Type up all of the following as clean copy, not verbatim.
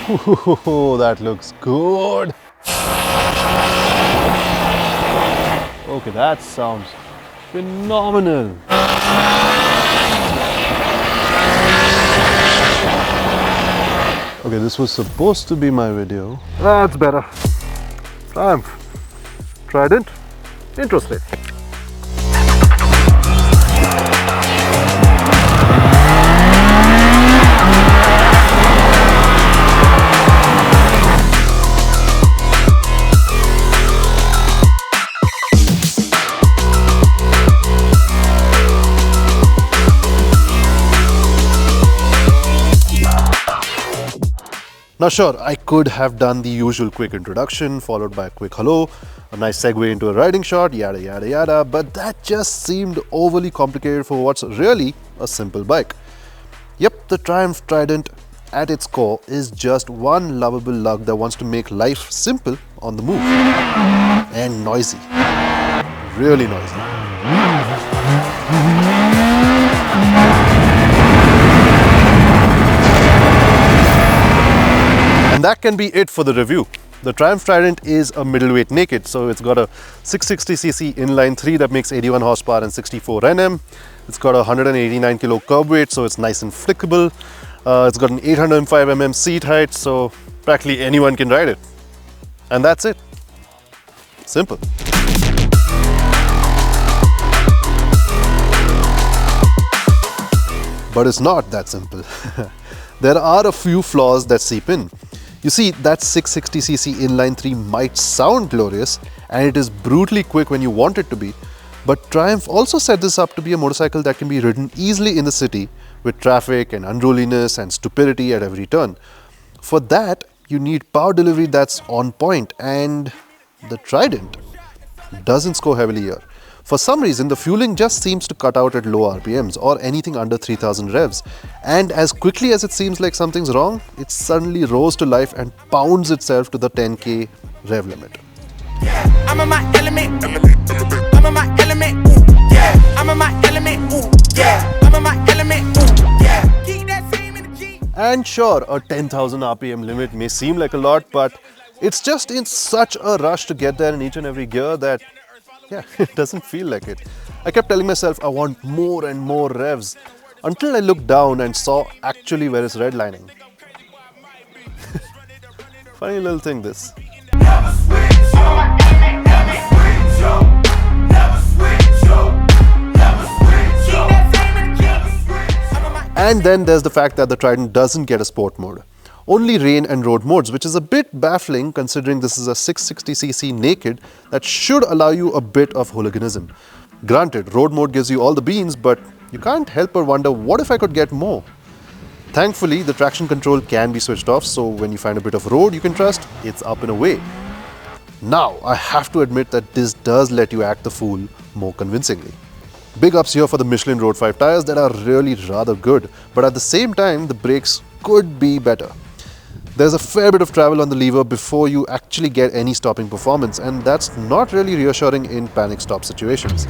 Ooh, that looks good. Okay, that sounds phenomenal. Okay, this was supposed to be my video. That's better. Triumph Trident, interesting. Now sure, I could have done the usual quick introduction followed by a quick hello, a nice segue into a riding shot, yada yada yada, but that just seemed overly complicated for what's really a simple bike. Yep, the Triumph Trident at its core is just one lovable lug that wants to make life simple on the move. And noisy. Really noisy. And that can be it for the review. The Triumph Trident is a middleweight naked, so it's got a 660cc inline 3 that makes 81 horsepower and 64 Nm. It's got a 189 kilo curb weight, so it's nice and flickable. It's got an 805 mm seat height, so practically anyone can ride it. And that's it. Simple. But it's not that simple. There are a few flaws that seep in. You see, that 660cc inline 3 might sound glorious, and it is brutally quick when you want it to be, but Triumph also set this up to be a motorcycle that can be ridden easily in the city with traffic and unruliness and stupidity at every turn. For that, you need power delivery that's on point, and the Trident doesn't score heavily here. For some reason, the fueling just seems to cut out at low RPMs or anything under 3000 revs. And as quickly as it seems like something's wrong, it suddenly rose to life and pounds itself to the 10k rev limit. Yeah, I'm in my element. I'm in my element. Ooh, yeah, I'm in my element. Ooh, yeah, I'm in my element. Ooh, yeah. Keep that same energy. And sure, a 10,000 RPM limit may seem like a lot, but it's just in such a rush to get there in each and every gear that yeah, it doesn't feel like it. I kept telling myself I want more and more revs until I looked down and saw actually where it's redlining. Funny little thing this. And then there's the fact that the Trident doesn't get a sport mode. Only rain and road modes, which is a bit baffling considering this is a 660cc naked that should allow you a bit of hooliganism. Granted, road mode gives you all the beans, but you can't help but wonder, what if I could get more? Thankfully, the traction control can be switched off, so when you find a bit of road you can trust, it's up and away. Now, I have to admit that this does let you act the fool more convincingly. Big ups here for the Michelin Road 5 tires that are really rather good, but at the same time, the brakes could be better. There's a fair bit of travel on the lever before you actually get any stopping performance, and that's not really reassuring in panic stop situations.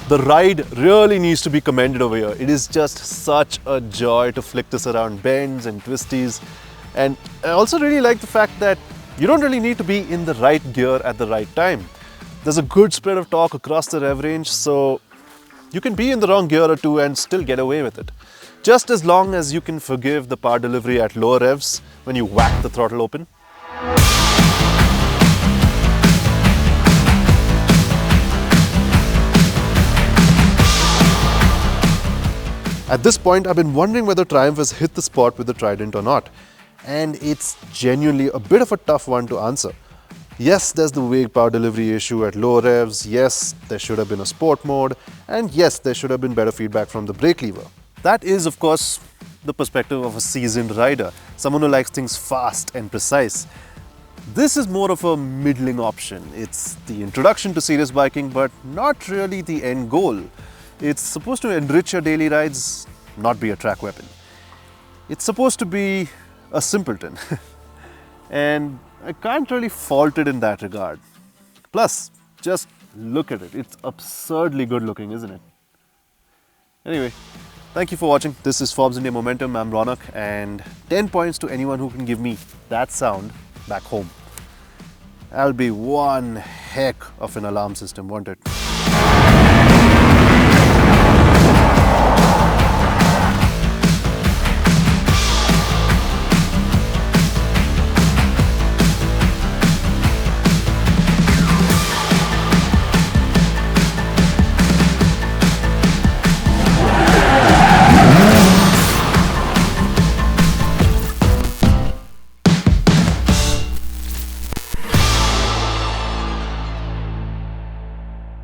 The ride really needs to be commended over here. It is just such a joy to flick this around bends and twisties. And I also really like the fact that you don't really need to be in the right gear at the right time. There's a good spread of torque across the rev range, so you can be in the wrong gear or two and still get away with it. Just as long as you can forgive the power delivery at lower revs when you whack the throttle open. At this point, I've been wondering whether Triumph has hit the spot with the Trident or not. And it's genuinely a bit of a tough one to answer. Yes, there's the vague power delivery issue at low revs, yes, there should have been a sport mode, and yes, there should have been better feedback from the brake lever. That is, of course, the perspective of a seasoned rider, someone who likes things fast and precise. This is more of a middling option. It's the introduction to serious biking, but not really the end goal. It's supposed to enrich your daily rides, not be a track weapon. It's supposed to be a simpleton. And I can't really fault it in that regard. Plus, just look at it. It's absurdly good looking, isn't it? Anyway, thank you for watching. This is Forbes India Momentum. I'm Ronak, and 10 points to anyone who can give me that sound back home. That'll be one heck of an alarm system, won't it?